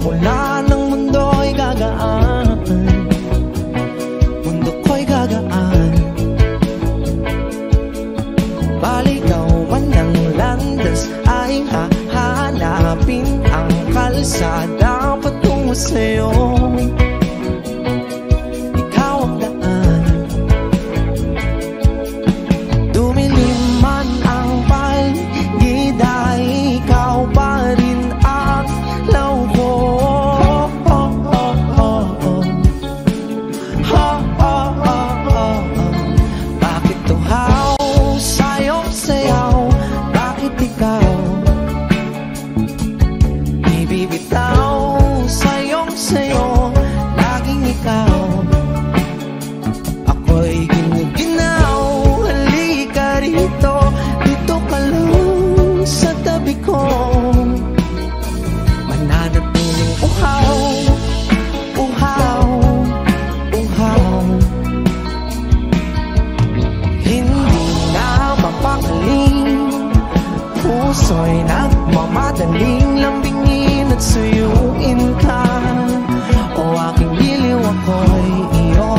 mula ng mundo'y gagaan, mundo ko'y gagaan. Baligaw man ng landas ay hahanapin ang kalsada patungo sa'yo. Ikaw ang daan. Dumilim man ang paligid ay ikaw pa rin ang law ko. Bakit tuhaw sa'yong sayaw? Bakit ikaw ibibitaw sa'yong sayo? Laging ikaw. Ako'y giniginaw. Halika rito, dito ka lang sa tabi ko. Mananatiling uhaw, uhaw, uhaw. Hindi na mapakaling, puso'y nagmamadaling lambingin at suyuin ka. O aking diliw, ako'y iyo.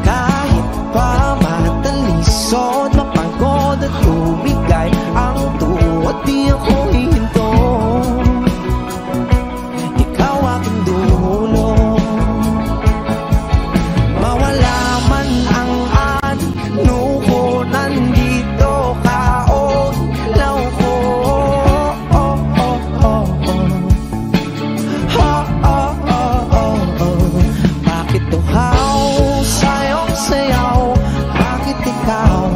Kahit pa matalisod, mapagod at umigay ang tuwa, di ako hihinto. Ikaw aking dulo. Mawala man ang ano ko, nandito ka o law ko. Bakit tuhaw sa'yong sayaw? Bakit ikaw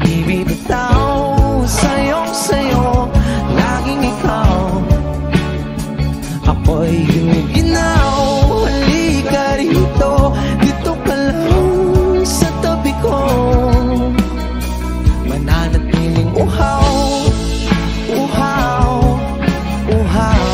ibibitaw sa'yong sayo? Laging ikaw. Ako'y giniginaw. Halika rito, dito ka lang sa tabi ko. Mananatiling uhaw, uhaw, uhaw.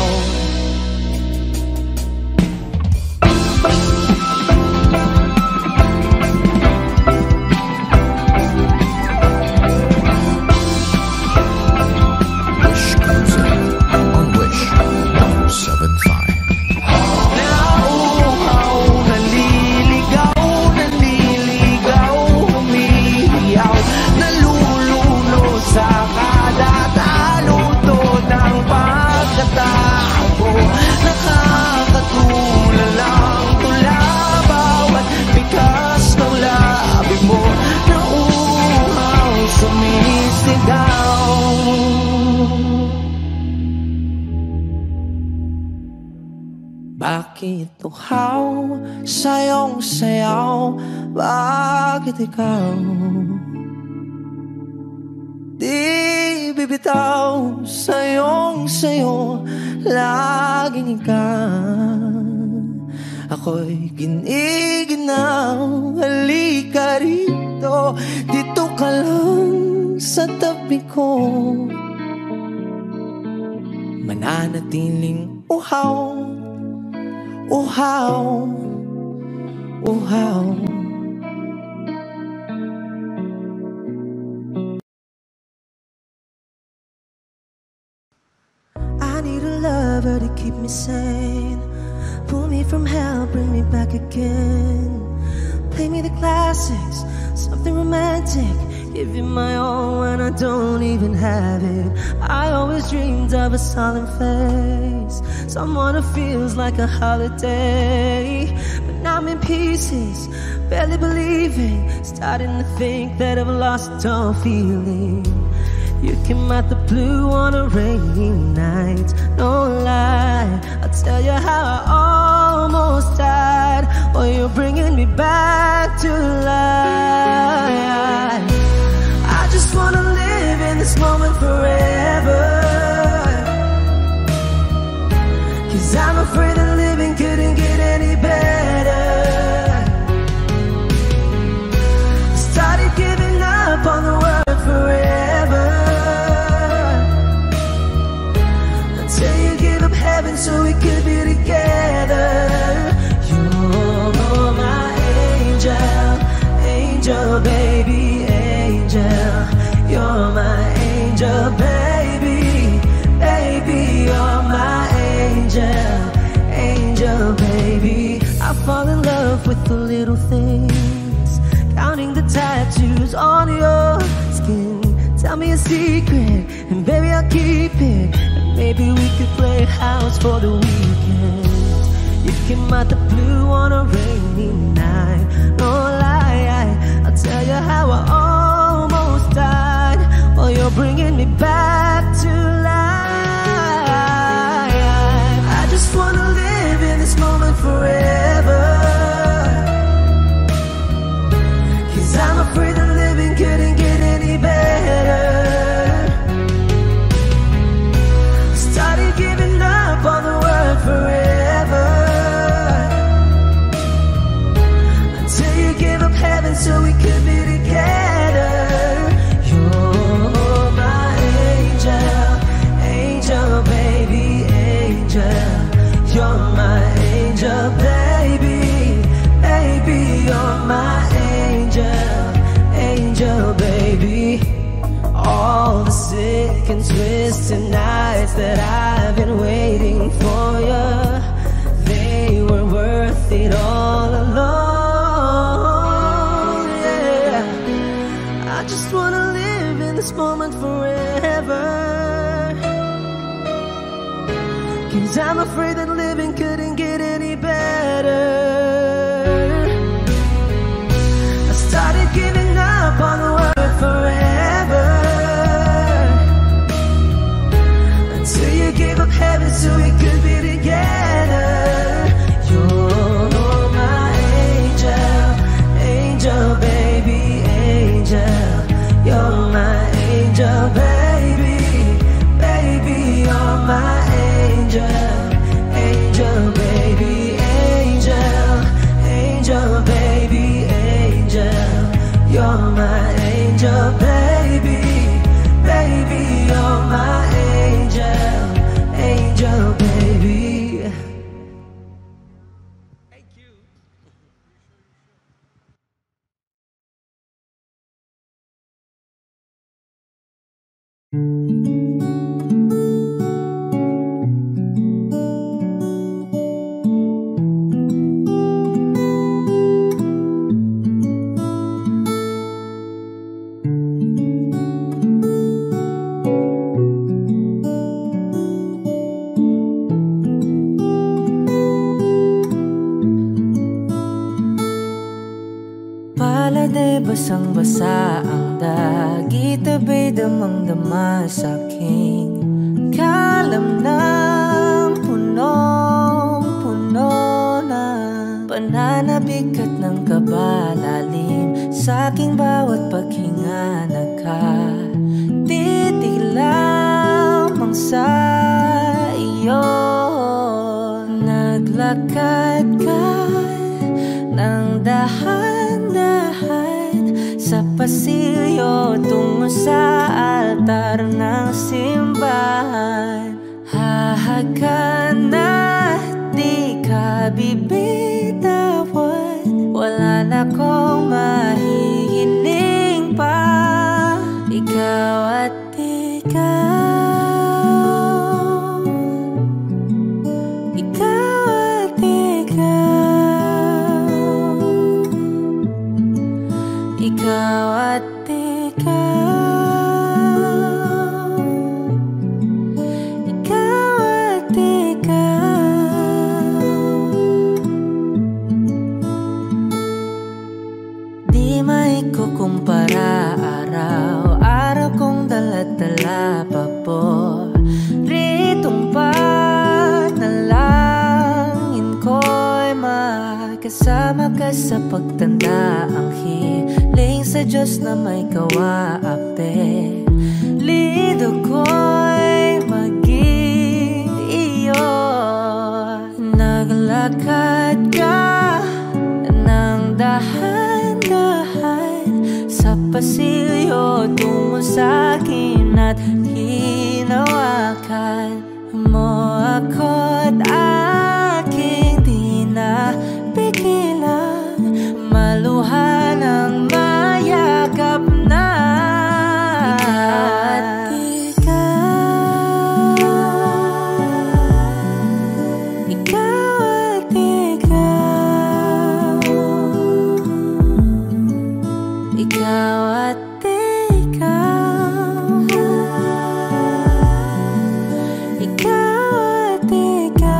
Wish comes in on Wish 107.5. Nauuhaw, naliligaw, naliligaw, umiiyaw, naluluno sa kada talutod ng pagkatao. Nakakatulalang tula bawat bigas ng labi mo. Nauuhaw, sumisigaw. Bakit tuhaw sa'yong sayaw? Bakit ikaw di bibitaw sa'yong sayo? Laging ikaw. Ako'y giniginaw. Halika rito, dito ka lang sa tabi ko. Mananatiling uhaw, uhaw, uhaw. I need a lover to keep me sane, pull me from hell, bring me back again. Play me the classics, something romantic, give you my all when I don't even have it. I always dreamed of a solemn face, someone who feels like a holiday. But now I'm in pieces, barely believing, starting to think that I've lost all feeling. You came out the blue on a rainy night, no lie, I'll tell you how I almost died. Oh, you're bringing me back to life. I just wanna live in this moment forever, 'cause I'm afraid that living couldn't get any better. Started giving up on the word forever, until you give up heaven so we could be together. You're my angel, angel baby, angel. You're my angel baby, baby. fall in love with the little things, counting the tattoos on your skin. Tell me a secret, and baby I'll keep it. And maybe we could play house for the weekend. You came out the blue on a rainy night. No lie, I'll tell you how I almost died while you're bringing me back to life. I just wanna live in this moment forever, 'cause I'm afraid that living couldn't get any better. Started giving up on the word forever, until you gave up heaven so we could be together. You're my angel, angel baby, angel. You're my angel baby, baby. You're my angel, angel baby. All the sick and twisted nights that I've been waiting for you, they were worth it all alone. Yeah, I just wanna live in this moment forever, 'cause I'm afraid that living couldn't get any better. I started giving up on the word forever, until you gave up heaven so we could be together. You're my angel, angel baby, angel. You're my angel baby, baby. You're my angel, angel baby, angel, angel baby, angel. You're my angel baby, baby. You're my angel, angel baby. Palade basang-basa ang dagit, abay damang-dama sa'king kalamnang punong-puno na pananabik at ng kabalalim sa'king bawat paghinga. Nagkatitig lamang sa iyo, naglakad ka ng dahan-dahan sa pasilyo tungo sa altar ng simbahan. Hahagan at di ka bibitawan, wala na kong mahihiling pa. Ikaw at ikaw, ikaw at ikaw, ikaw at ikaw, ikaw at ikaw. Di maikukumpara, araw-araw kong dala-dala pa po ritong panalangin ko'y makasama ka sa pagtanda. Ang hiling sa Diyos na may kawaape, lido ko'y maging iyo. Naglakad ka ng dahan-dahan sa pasilyo tungo sa'kin at hinawakan mo ako't aking di na pigilan, maluhan ang mayakap na. Ikaw at ikaw, ikaw ikaw at ikaw, ikaw at ikaw.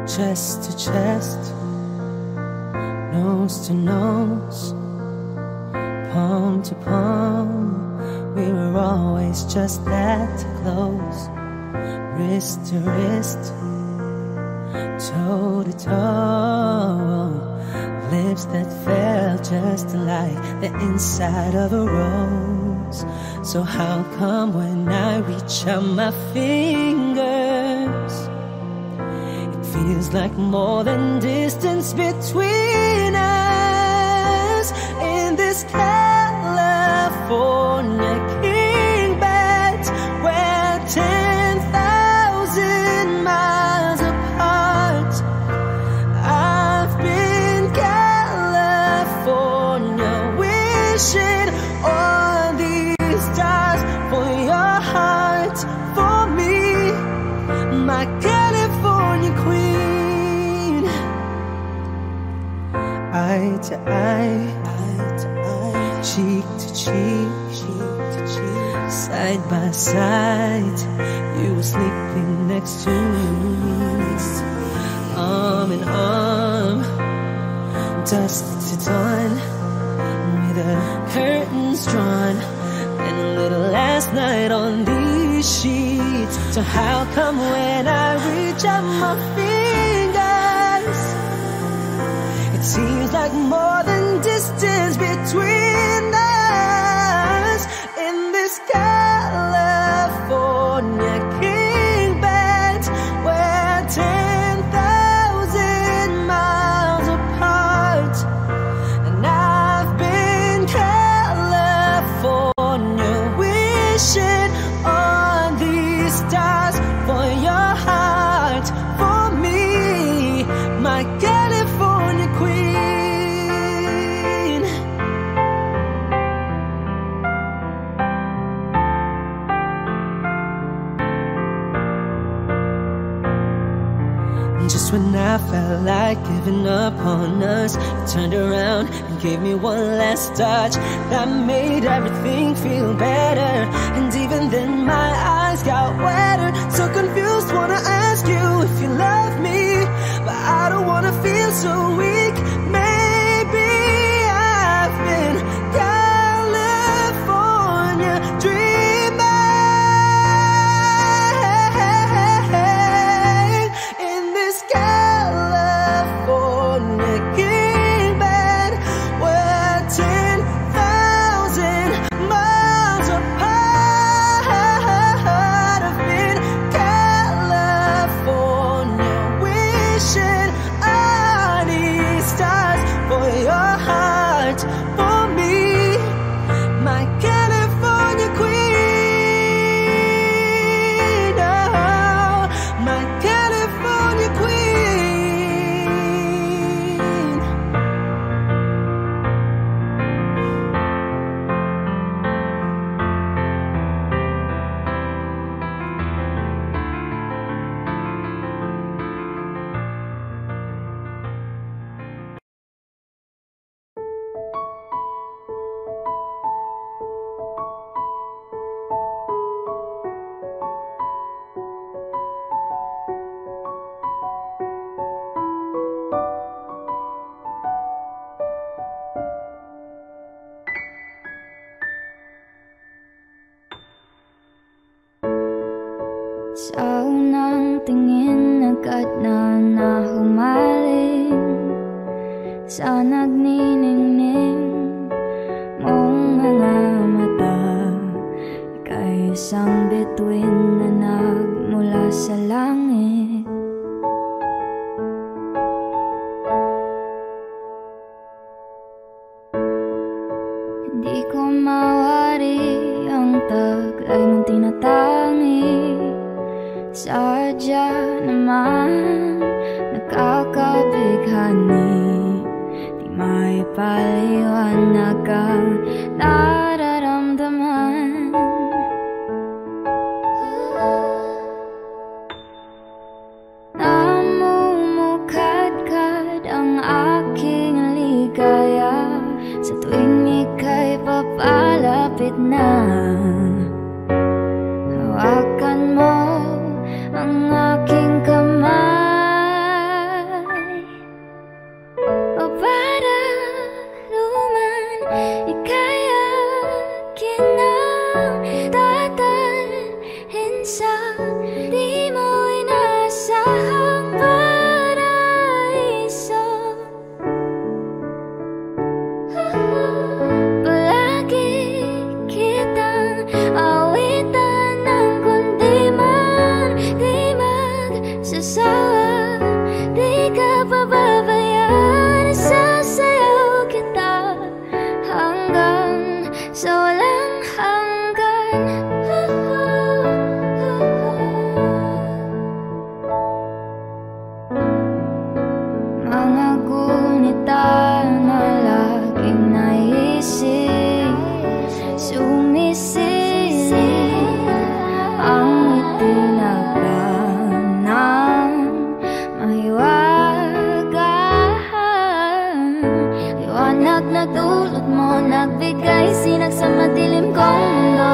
Chest to chest, nose to nose, palm to palm, we were always just that close. Wrist to wrist, toe to toe, lips that felt just like the inside of a rose. So how come when I reach out my fingers, feels like more than distance between us in this California king bed, we're 10,000 miles apart. I've been California wishing on these stars for your heart, for me, my California queen. Eye to eye, cheek to cheek, side by side, you were sleeping next to me, arm in arm, dusk to dawn, with the curtains drawn, and a little last night on these sheets. So how come when I reach out my fingers, it seems like more than distance between us in this California king bed, we're 10,000 miles apart. And I've been California wishing on these stars for your heart, for me, my California queen. Just when I felt like giving up on us, you turned around and gave me one last touch that made everything feel better. And even then my eyes got wetter, so confused, wanna ask you if you love me, but I don't wanna feel so weak. Maybe I've been California dreaming in this California king bed, we're 10,000 miles apart. I've been California wishing on these stars for your heart, for me, my California queen. Oh, my California queen. sa nagniningning mong mga mata. Ika'y isang bituin na nagmula sa langit. Hindi ko mawari ang taglay mong tinatangi. Sadya naman nakakabighani, di may paliwanag ang nararamdaman. Namumukadkad ang aking ligaya sa tuwing ika'y papalapit na. Hawakan mo ang aking kamay, o para luman ika'y akin ang dadalhin sa di mo inasahang paraiso. Palagi kitang awitan ng kundi man di magsasawa, di ka pababayaan. Isasayaw kita hanggang sa walang hanggan. Mga gunita na laging naisip, sumisilip ang itinagdan ng mahiwagaan. Liwanag na dulot mo, nagbigay sinag sa madilim kong mundo.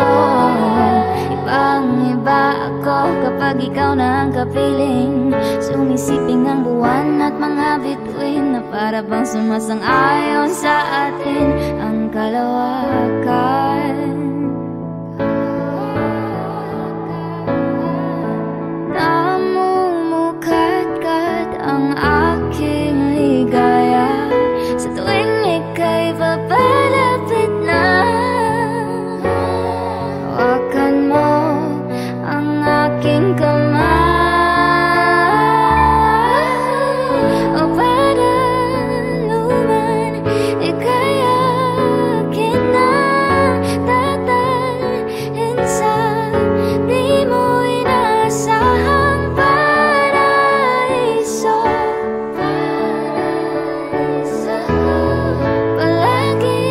Ibang-iba ako kapag ikaw na ang kapiling. Sumisiping ang buwan at mga bituin na para bang sumasang-ayon sa atin ang kalawakan. Namumukadkad ang aking ligaya sa tuwing ika'y papalapit na. Hawakan mo ang aking kamay, o para luman ika'y akin na dadalhin sa di mo inasahang paraiso. Palagi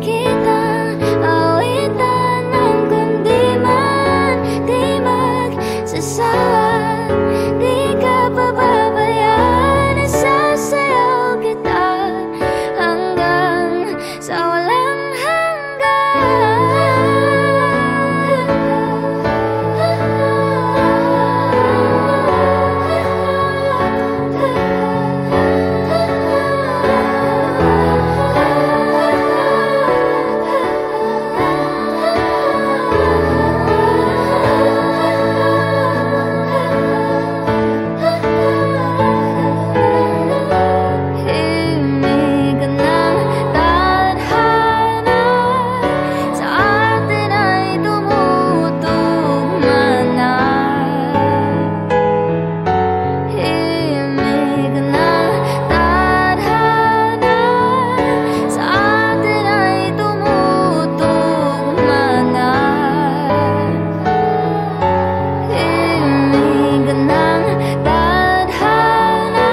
kitang awitan ng kundi man di magsasawa, di ka pababayaan. Isasayaw kita hanggang sa walang himig ng tadhana sa atin ay tumutugma na. Himig ng tadhana sa atin ay tumutugma na. Himig ng tadhana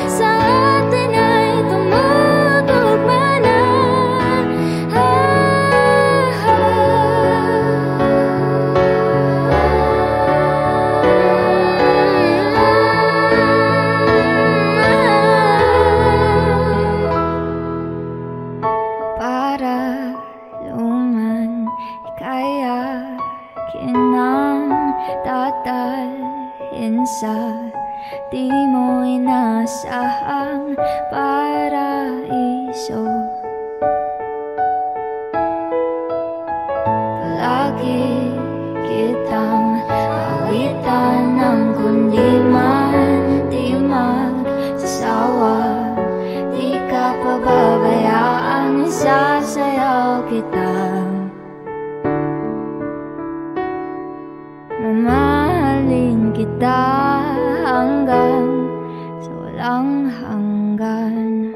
sa atin ay tumutugma na. Para luman ika'y akin ang dadalhin sa di mo inasahang paraiso. Palagi kitang awitan ng kundi man di magsasawa, di walang hanggan.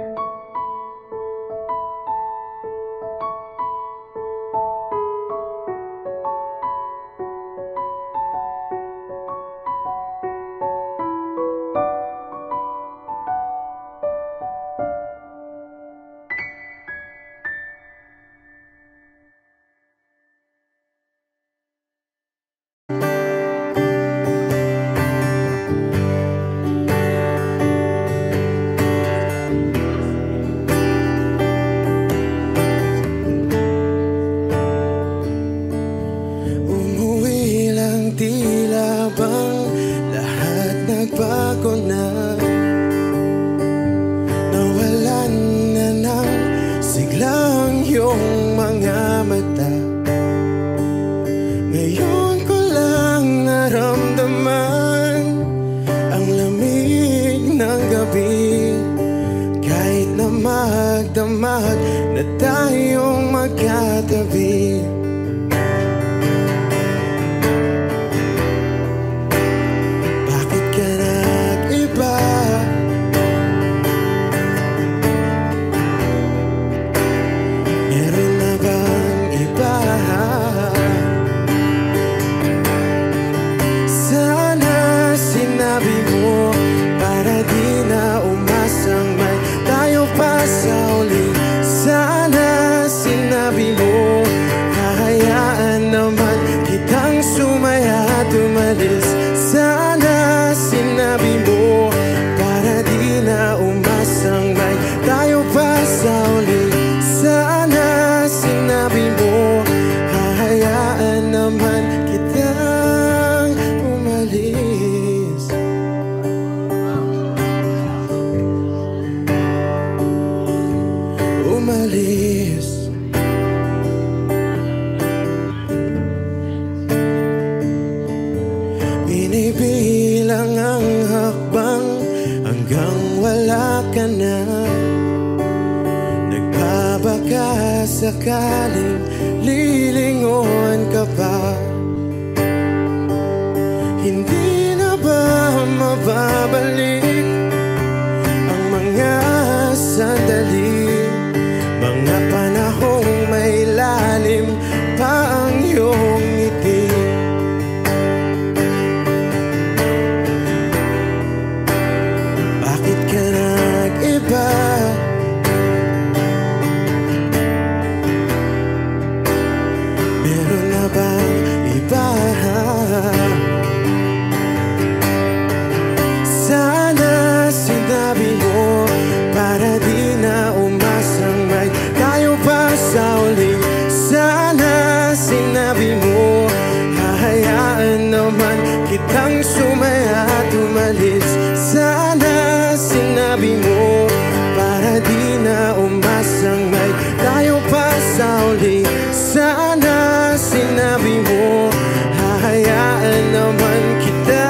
Magdamag na tayong magkatabi. Bakit ka nag-iba? Meron na bang iba? Sana sinabi mo para di na umasang may tayo pa sa uli. Sana sinabi mo, hahayaan naman kitang sumaya at umalis. Sana sinabi mo, para di na umasang may tayo pa sa uli. Sana sinabi mo, hahayaan naman kitang umalis. Umalis. Binibilang ang hakbang hanggang wala ka na. Nagbabaka sakaling lilingon ka pa. Hindi na ba mababalik ang mga sandali, mga panahong may lalim pa ang iyong ngiti? Bakit ka nag-iba? Meron na bang iba? Sana sinabi mo para di na umasang may tayo pa sa uli. Sana sinabi mo, hahayaan naman kitang sumaya at umalis. Sana sinabi mo, para di na umasang may tayo pa sa uli. Sana sinabi mo, hahayaan naman kita.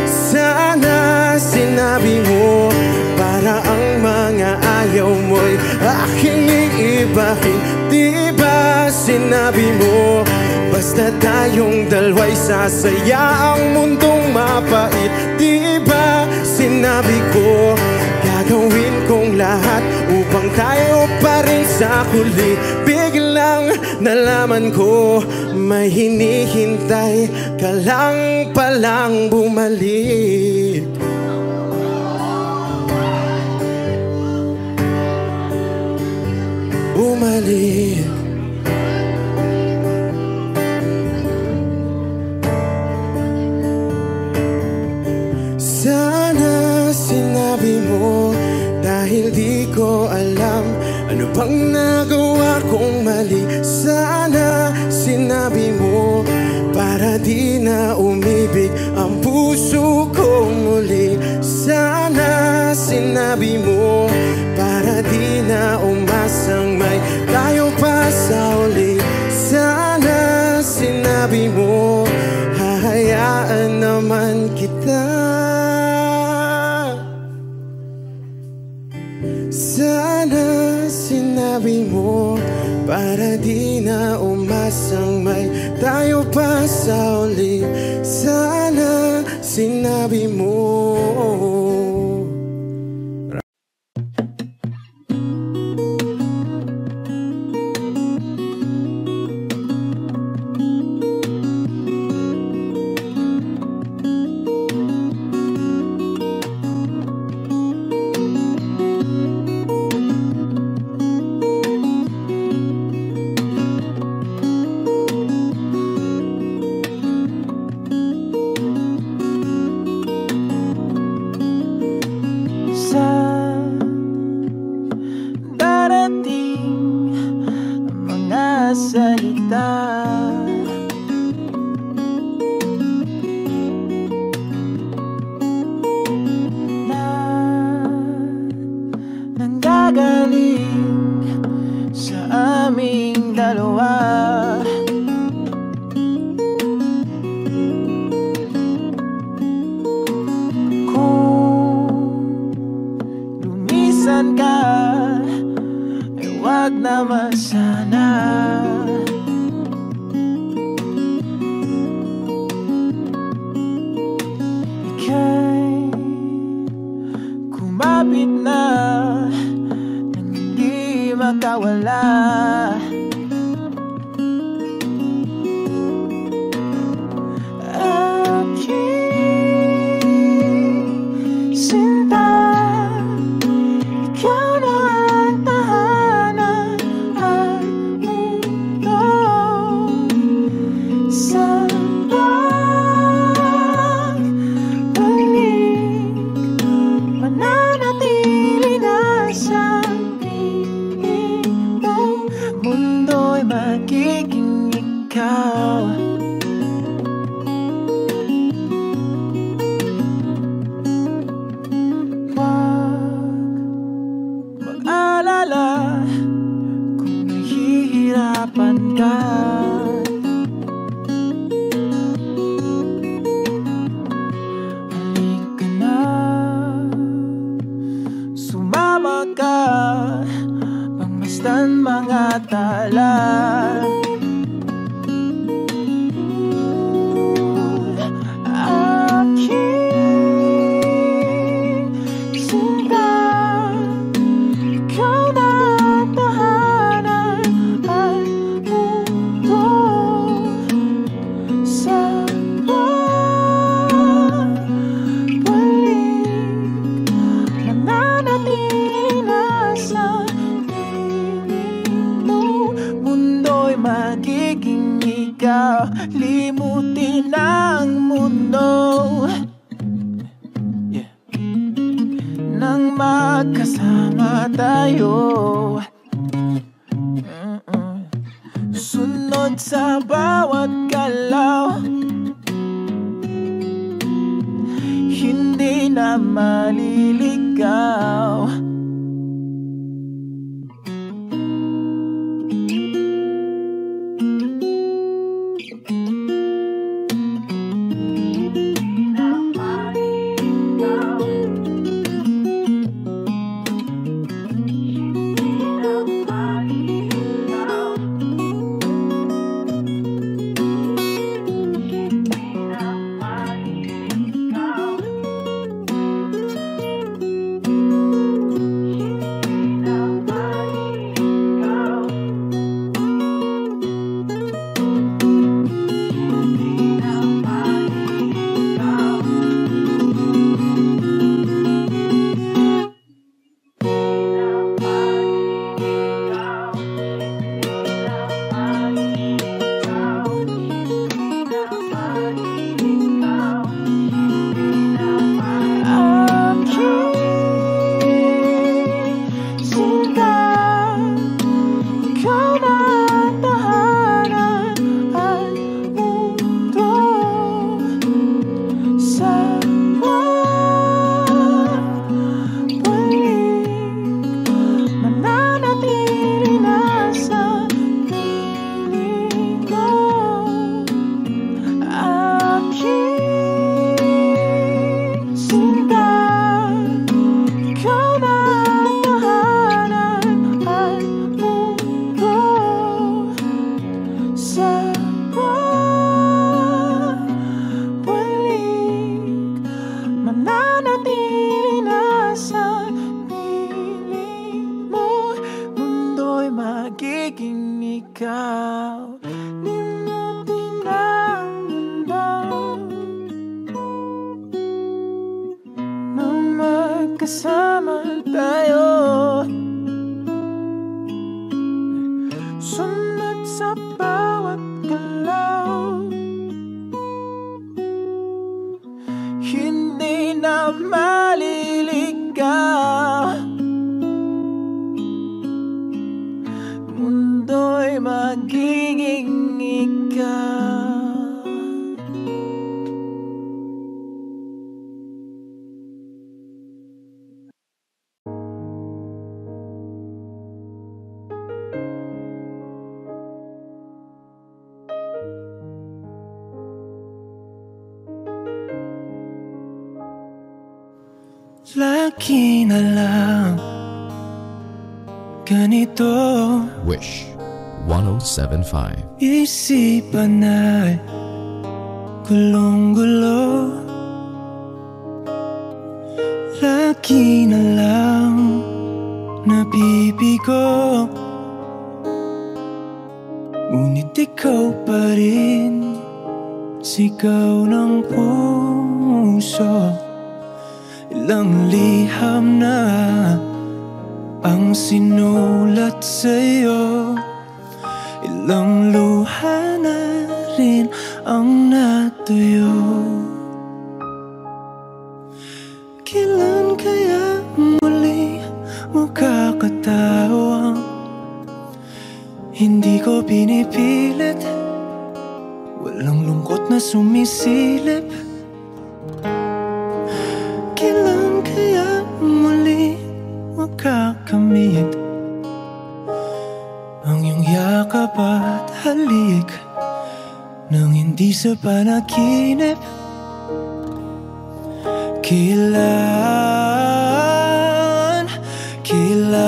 Sana sinabi mo, para ang mga ayaw mo'y aking iibahin. Di ba sinabi mo, basta tayong dalawa'y sasaya ang mundong mapait? Di ba sinabi ko, gagawin kong lahat upang tayo pa rin sa huli? Biglang nalaman ko, may hinihintay ka lang palang bumalik. Bumalik. Sana sinabi mo, dahil di ko alam ano bang nagawa kong mali. Sana sinabi mo, para di na umibig ang puso ko muli. Sana sinabi mo, para di na umasang may tayo pa sa uli. Sana sinabi mo, hahayaan naman kita. Sana sinabi mo, para di na umasang may tayo pa sa uli. Sana sinabi mo. naman sana. Ika'y kumapit na nang hindi makawala. Limutin ang mundo, nang magkasama tayo. Sunod sa bawat galaw, hindi na maliligaw. Kasama tayo, sunod sa bawat galaw, hindi na maliligaw. Mundo'y magiging ikaw. Lagi na lang ganito. Wish 107.5. Isipan ay gulong-gulo, lagi na lang nabibigo. Ngunit ikaw pa rin, sigaw ng puso. Ilang liham na ang sinulat sa'yo, ilang luha na rin ang natuyo. Kailan kaya muli makakatawang hindi ko pinipilit, walang lungkot na sumisilip. Kailan kaya muli makakamit ang iyong yakap at halik nang hindi sa panaginip? Kailan, kailan,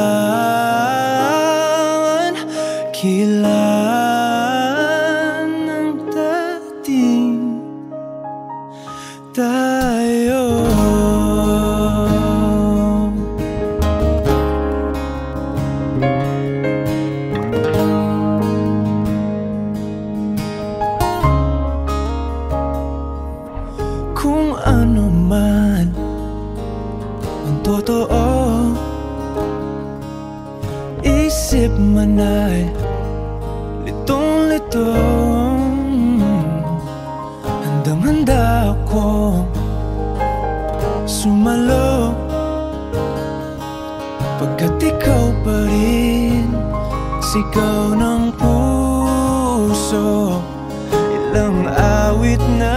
kailan ang dating tayo? Kung ano man ang totoo, isip man ay litong-lito. Handang-handa akong sumalo, pagkat ikaw pa rin, sigaw ng puso. Ilang awit na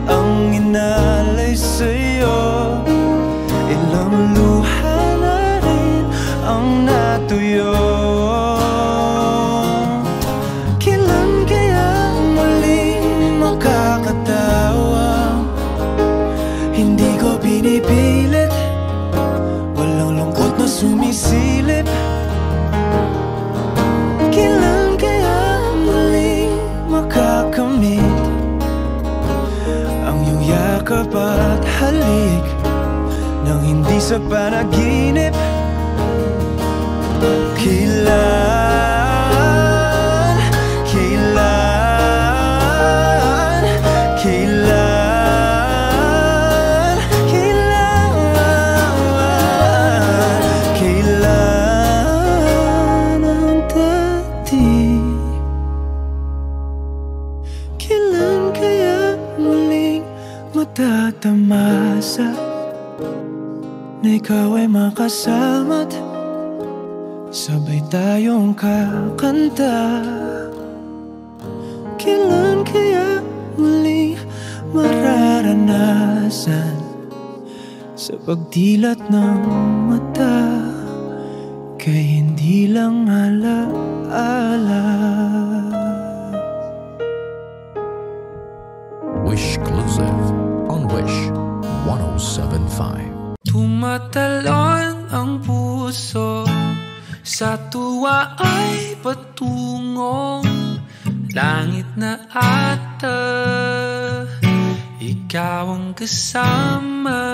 ang inalay sa'yo, ilang luha na rin ang natuyo. Kailan kaya muling makakatawa? Hindi ko pinipilit, walang lungkot na sumisilip. Kailan kaya muling makakamit ang iyong yakap at halik nang hindi sa panaginip? Kailan, kailan, kailan, kailan, kailan ang dating? Kailan kaya muling matatamasa na ikaw ay makasama't sabay tayong kakanta? Kailan kaya muling mararanasan sa pagdilat ng mata kay hindi lang alaala? Wishclusive on Wish 107.5. Tumatalon ang puso, sa tuwa ay patungong langit na ata. Ikaw ang kasama,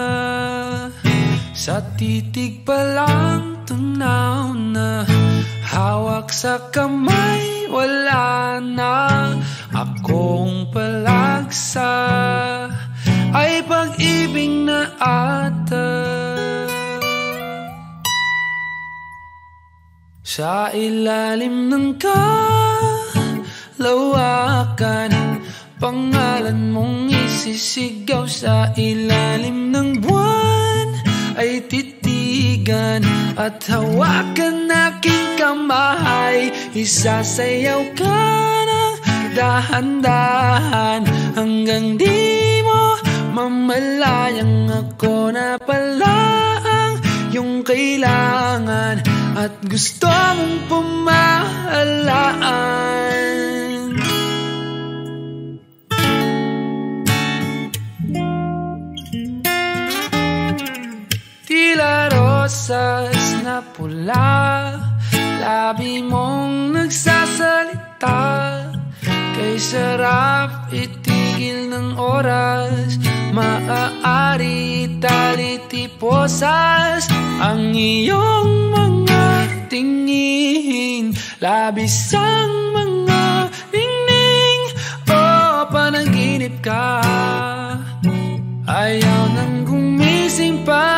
sa titig pa lang tunaw na. Hawak sa kamay, wala na akong palagsa, ay pag-ibig na ata. Sa ilalim ng kalawakan, pangalan mong isisigaw. Sa ilalim ng buwan ay titigan at hawakan aking kamay. Isasayaw ka ng dahan-dahan hanggang di mo mamalayang ako na pala ang iyong kailangan at gusto mong pamahalaan. Tila rosas na pula, labi mong nagsasalita. Kay sarap itigil ng oras, maaari talitiposas ang iyong mga tingin, labis ang mga ningning. O panaginip ka, ayaw nang gumising pa.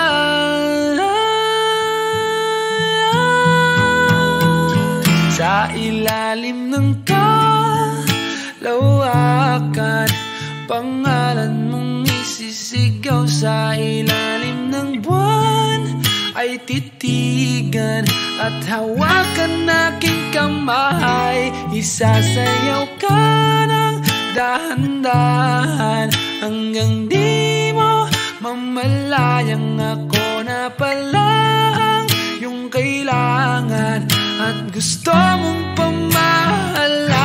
Sa ilalim ng kalawakan, pangalan mong isisigaw. Sa ilalim ng buwan ay titigan at hawakan aking kamay. Isasayaw ka ng dahan-dahan hanggang di mo mamalayang ako na pala ang iyong kailangan at gusto mong pamahalaan.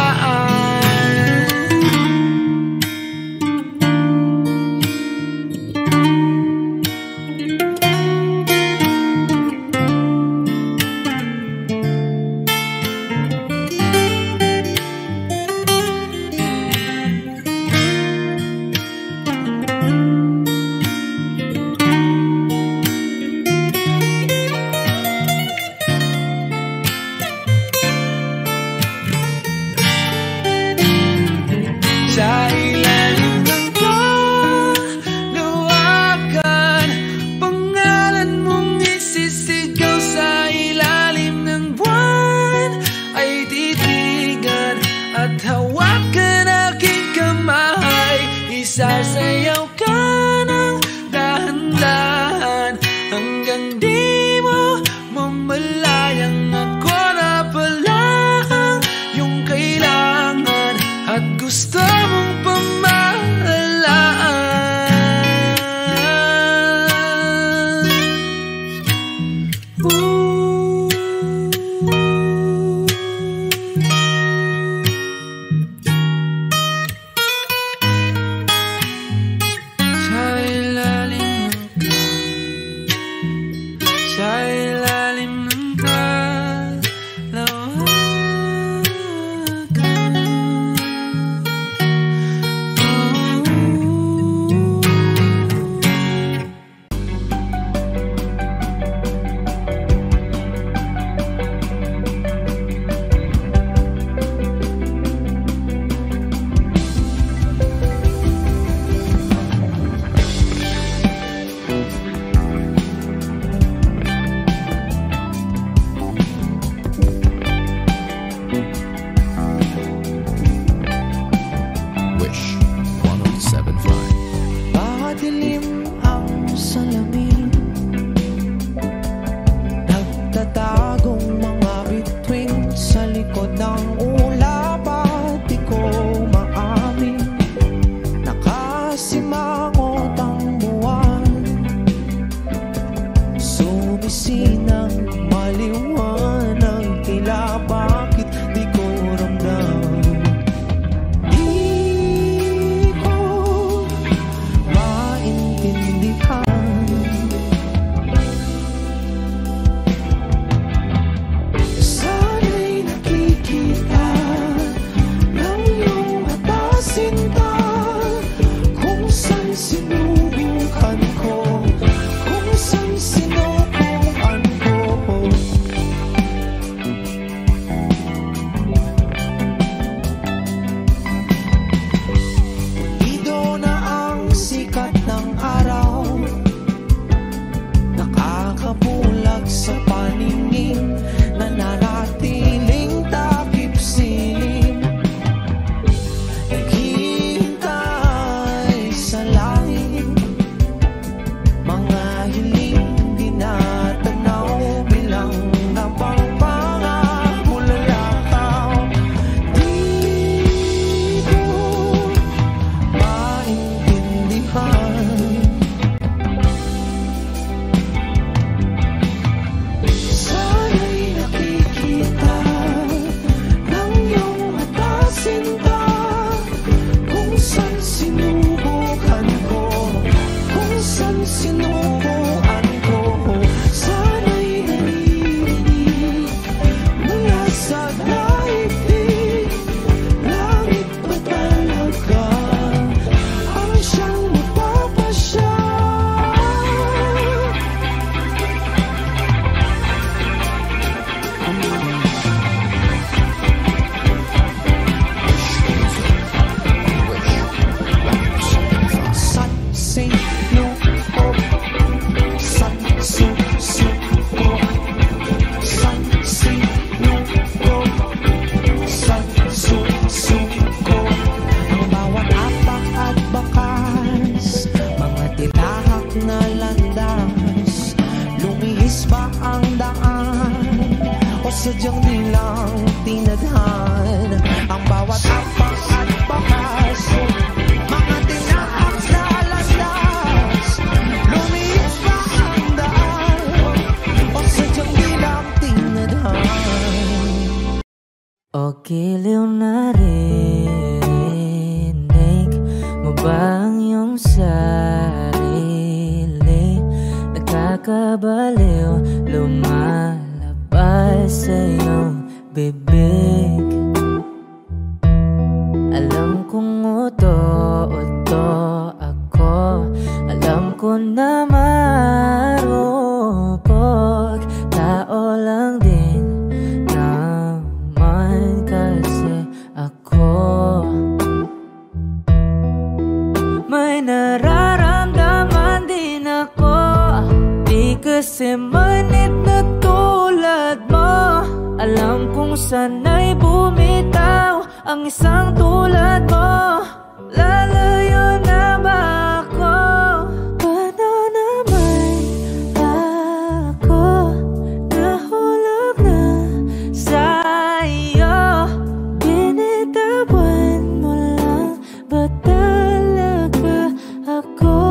Sasayaw ka ng dahan-dahan hanggang di mo mamalayang ako na pala ang iyong kailangan at gusto mong pamahalaan. na landas? Lumiis ba ang daan? O sadyang nilang tinadhan ang bawat apak at bakasyon? Mga tinaak sa landas. Lumiis ba ang daan? O sadyang nilang tinadhan? O giliw na rinig mo ba ang iyong sarili? Nakakabaliw, lumalabas sa iyong bibig. Alam kong uto-uto ako, alam ko na marupok. Tao lang din naman kasi ako. May nararamdaman din ako, di kasi manit na tulad mo. Alam kong sana'y bumitaw ang isang tulad mo. Lalayo na ba ako? Paano naman ako nahulog na sa'yo? Binitawan mo lang ba talaga ako?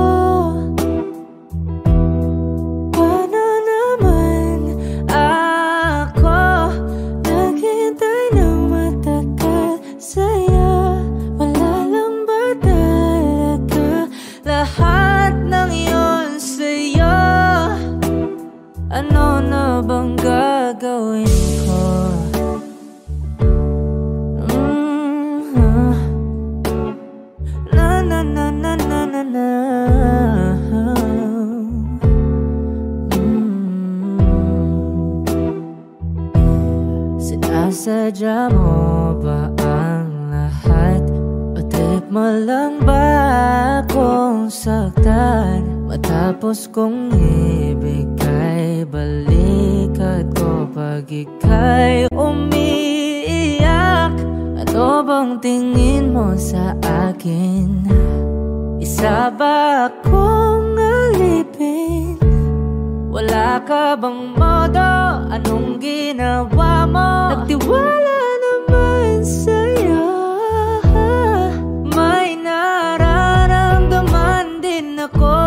Paano naman ako naghintay ng matagal sa'yo? Wala lang ba talaga lahat ng iyon sa'yo? Ano na bang gagawin ko? Na na na na na na na. Sinasadya mo ba ang lahat? O trip mo lang ba akong saktan? Matapos kong ibigay balikat ko pag ika'y umiiyak. Ano bang tingin mo sa akin? Isa ba akong alipin? Wala ka bang modo? Anong ginawa mo? Nagtiwala naman sa'yo. May nararamdaman din ako,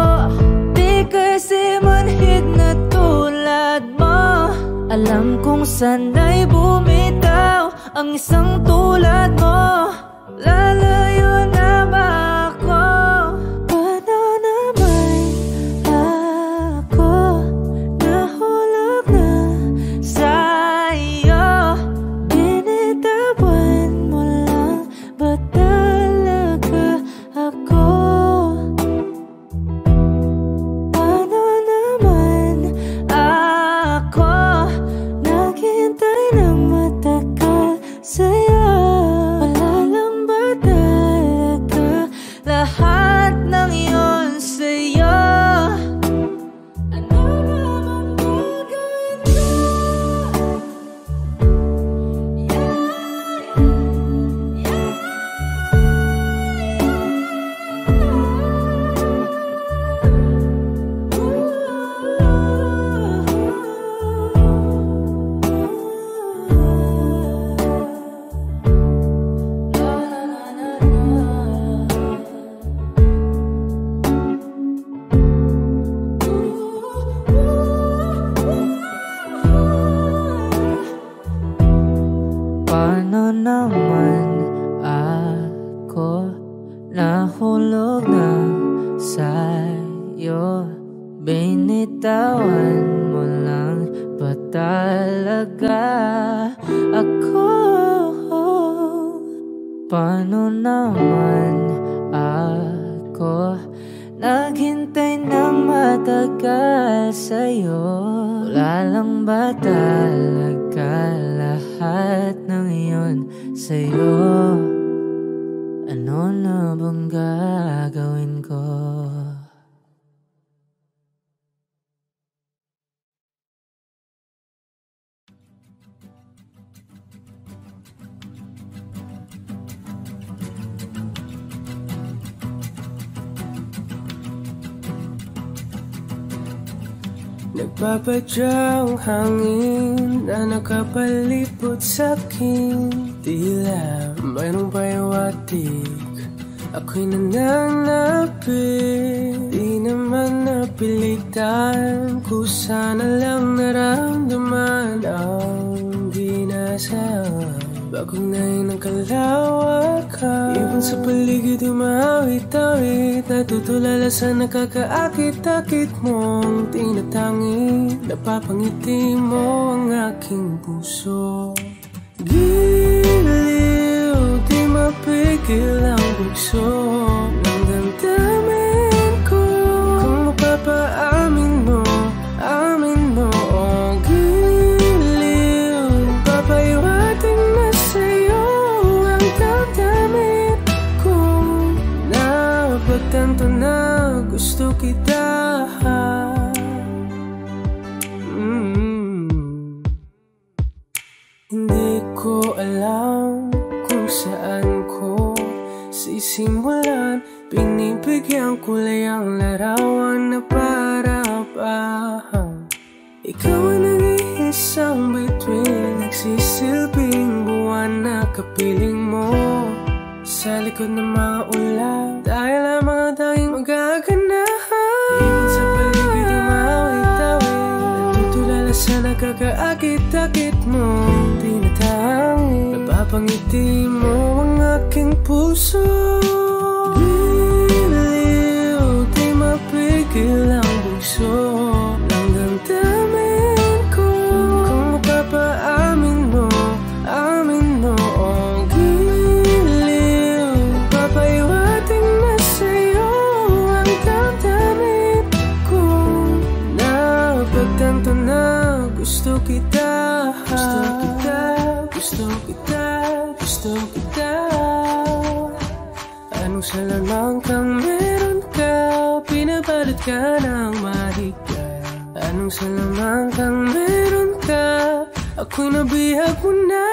di kasi manhid na tulad mo. Alam kong sana'y bumitaw ang isang tulad mo. Lalayo na ba ako? Paano naman ako nahulog na sa'yo? Binitawan mo lang ba talaga ako? Paano naman ako naghintay ng matagal sa'yo? Wala lang ba talaga lahat ng iyon sa'yo? Ano naman gagawin ko? Paano naman ako nahulog na sa'yo? Binitawan mo lang ba talaga ako? Paano naman ako naghintay ng matagal sa'yo? Wala lang ba talaga lahat ng iyon sa'yo? Ano na bang gagawin ko? Nagpapadyang hangin na nakapalipot sa'kin. Tila mayroong payawatik, ako'y nananapit. Di naman napilitan, kusana lang naramdaman ang dinasal. Bagong nain ng kalawakan, ibon sa paligid umawit-awit. Natutulala sa nakakaakit-akit mong tinatangi. Napapangiti mo ang aking puso. Giliw, di mapigil ang bugso ng damdamin ko. Kung mapapaamin mo, amin mo. Oh, giliw, papahiwating na sa'yo ang damdamin ko. Napagtanto na gusto kita. Hindi ko alam kung saan ko sisimulan. Binibigyan ko lang ang larawan na para-pahan. Ikaw ang nag-iisang bituin, nagsisilbing buwan na kapiling mo. Sa likod ng mga ulan, dahil ang mga tanging magaganahan. Ibon sa paligid umawit-awit, natutulala sa nakakaakit-akit mo. Napapangiti mo ang aking puso. Giliw, di mapigil ang bugso ng damdamin ko. Kung mapapaamin mo, amin mo. Oh, giliw, papahiwating na sa'yo ang damdamin ko. Napagtanto na gusto kita. Gusto kita, gusto kita. Anong salamang kang meron ka, pinabalot ka ng mahigpit. Anong salamang kang meron ka, ako'y nabihag mo na.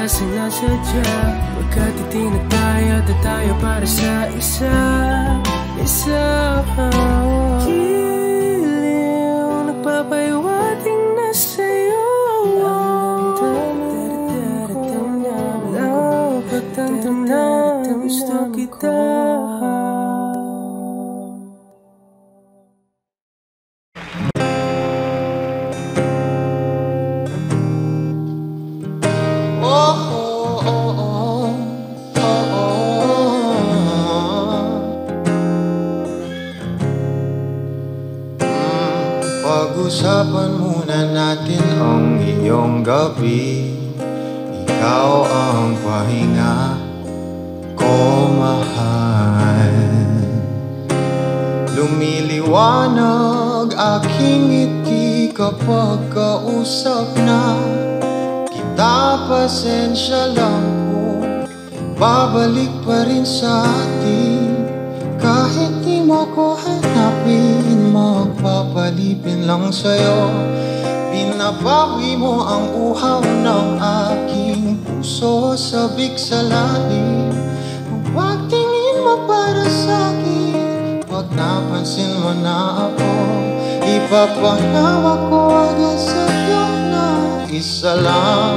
Sinasadya, pagkat itinataya tayo para sa isa. Giliw, nagpapahiwating na sa'yo ang damdamin ko. Napagtanto na gusto kita. Pag-usapan muna natin ang iyong gabi. Ikaw ang pahinga ko, mahal. Lumiliwanag aking ngiti kapag kausap na kita. Pasensya lang kung babalik pa rin sa atin. Kahit di mo ko hanapin, magpapalipin lang sa'yo. Pinapawi mo ang uhaw ng aking puso, sabik sa lalim. Huwag tingin mo para sa'kin, pag napansin mo na ako, ipapanawa ko agad sa'yo na isa lang,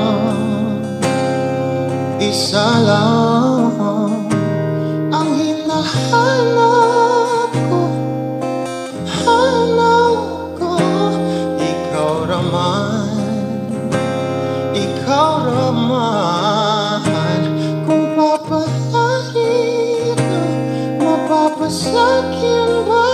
isa lang ang hinahanap ko, hanap ko. Ikaw raman, kung papalarin ka, mapapasakyan ba?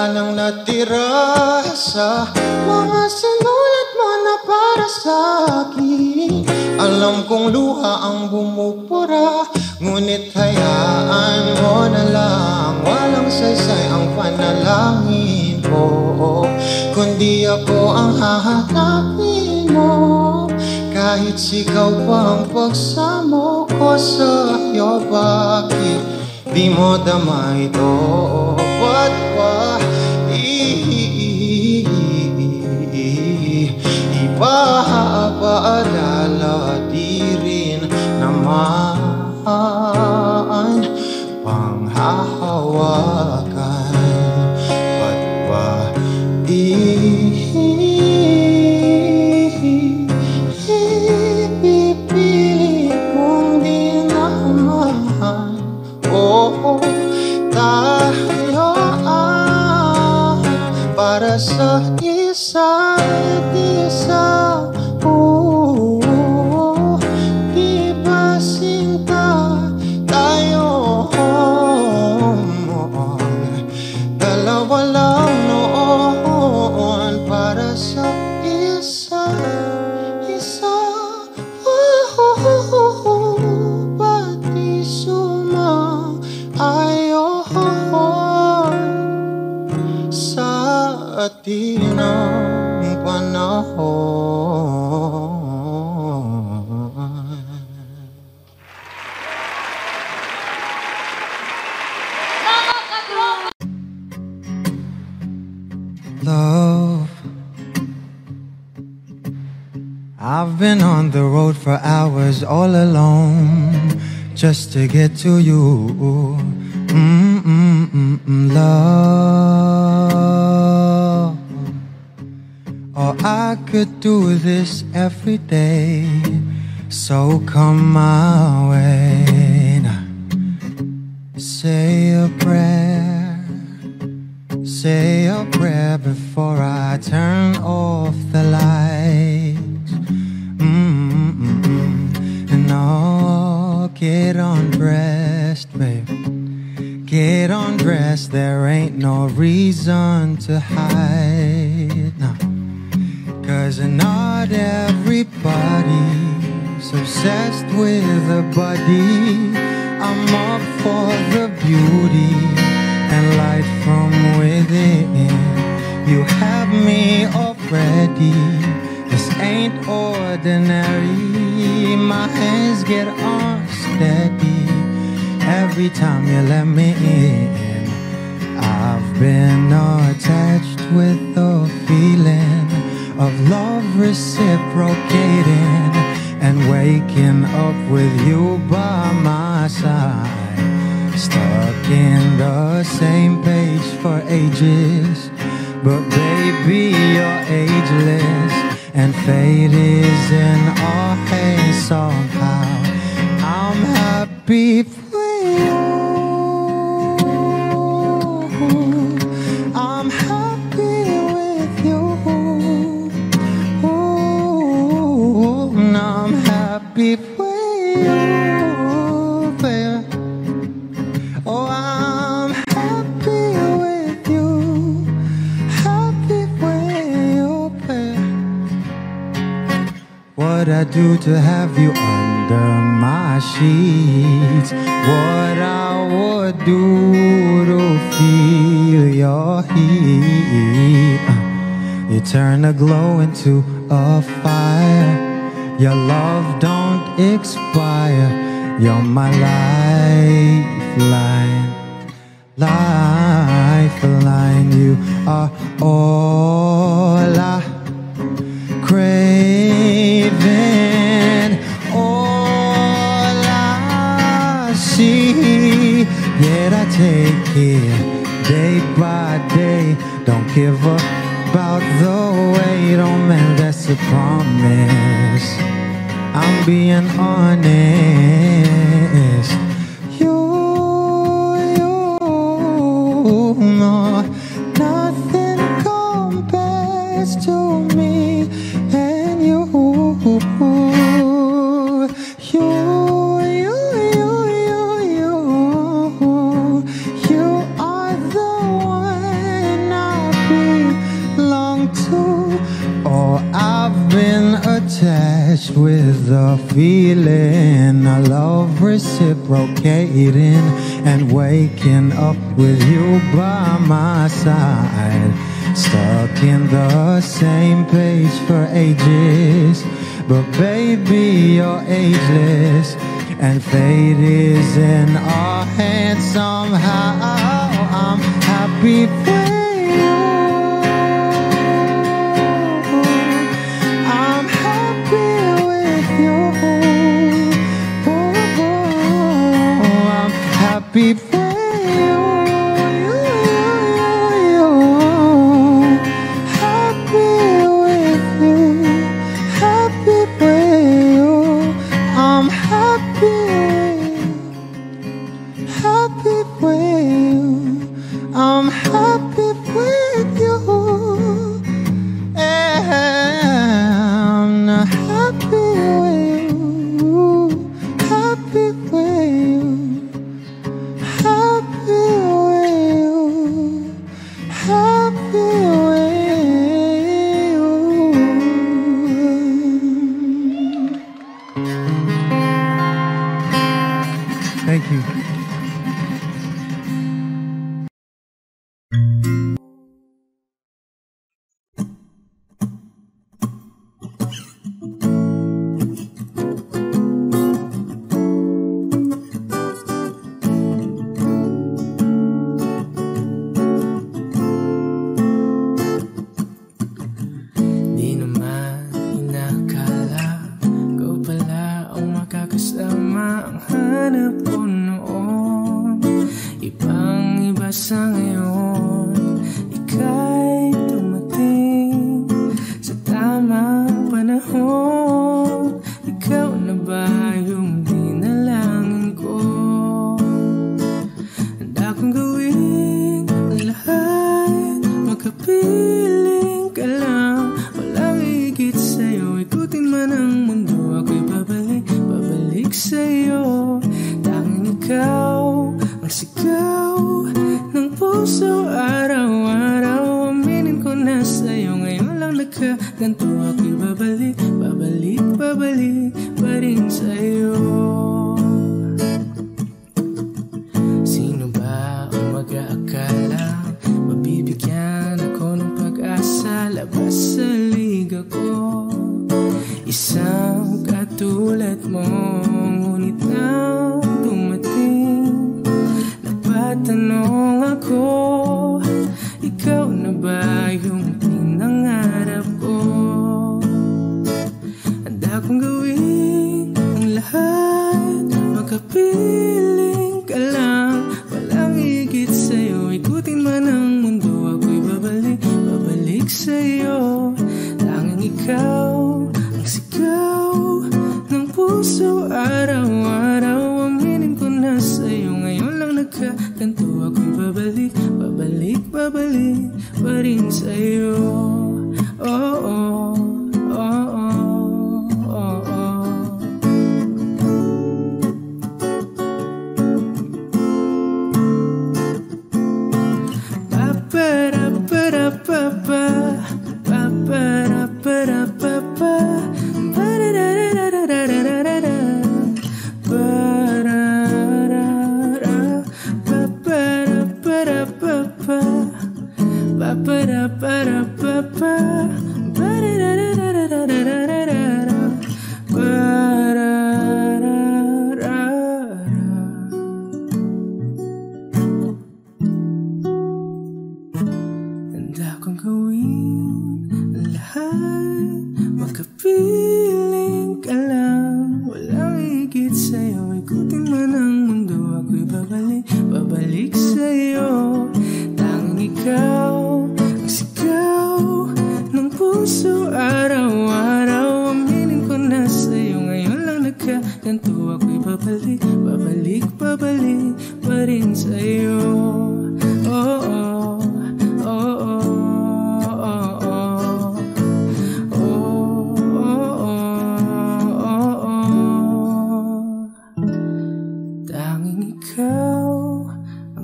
wala nang natira sa mga sinulat mo na para sa akin. Alam kong luha ang bumupura, ngunit hayaan mo na lang. Walang saysay ang panalangin ko, kundi ako ang hahanapin mo. Kahit sigaw pa ang pagsamo ko sa'yo, bakit di mo dama ito? Ba't ba ipapaalala? Di rin naman panghahawakan. Ba't ba ipipilit kong di naman? Oh, tayo para sa isa't isa. Di ba sinta tayo? Dalawa lang noon para sa isa't isa. Ba't di sumaayon sa atin ang panahon? Love, I've been on the road for hours all alone just to get to you. Love, or I could do this every day, so come my way. Now, say a prayer, say a prayer before I turn off the lights. And oh, get undressed, babe. Get undressed, there ain't no reason to hide now. 'Cause not everybody's obsessed with a body. I'm up for the beauty and light from within. You have me already. This ain't ordinary. My hands get unsteady every time you let me in. I've been attached with the feeling of love reciprocating and waking up with you by my side. Stuck in the same page for ages, but baby, you're ageless, and fate is in our hands somehow. I'm happy for you. I'm happy with you. And I'm happy for you, baby. Oh, I'm happy with you. Happy with you, baby. What I do to have you under my sheets, what I would do to feel your heat. You turn a glow into a fire. Your love don't expire. You're my lifeline, lifeline. You are all I craving, all I see. Yet I take it day by day. Don't give up about the wait. Oh man, that's a promise. I'm being honest. You know, nothing compares to me and you. You are the one I attached with the feeling, a love reciprocating, and waking up with you by my side. Stuck in the same page for ages, but baby, you're ageless, and fate is in our hands somehow. I'm happy for you. I'm happy with you. I'm happy for you. I'm happy with you. I'm not happy with you. Happy with you. Happy with you. Happy with you. Thank you.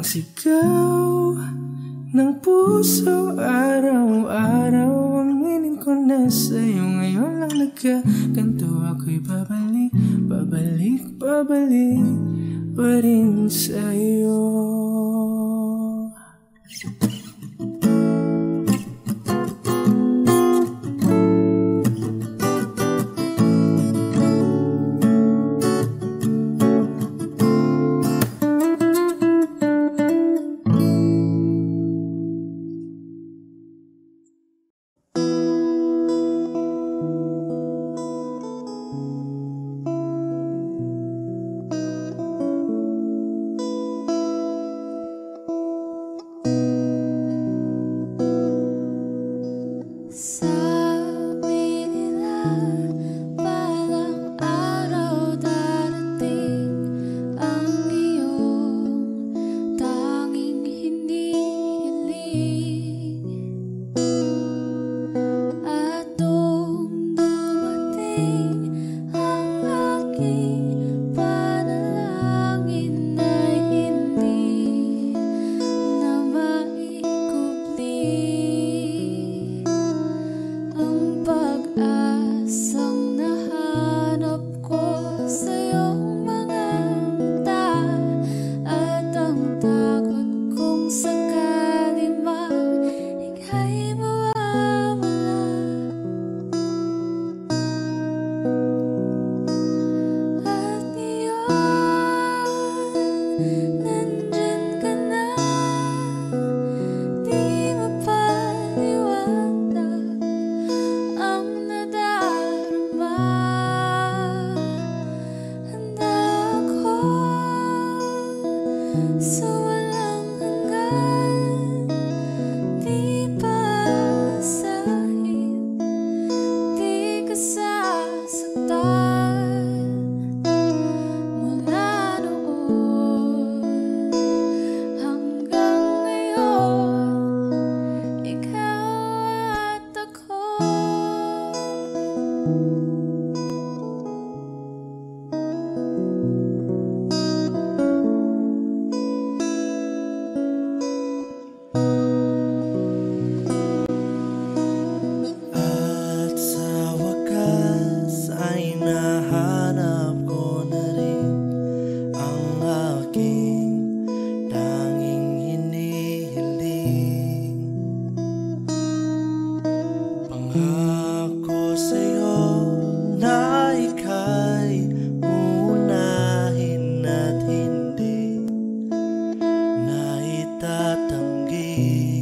Sigaw ng puso, araw-araw aminin ko na sa'yo ngayon lang nagkaganto. Ako'y babalik, babalik, babalik pa rin sa'yo. Natatanggi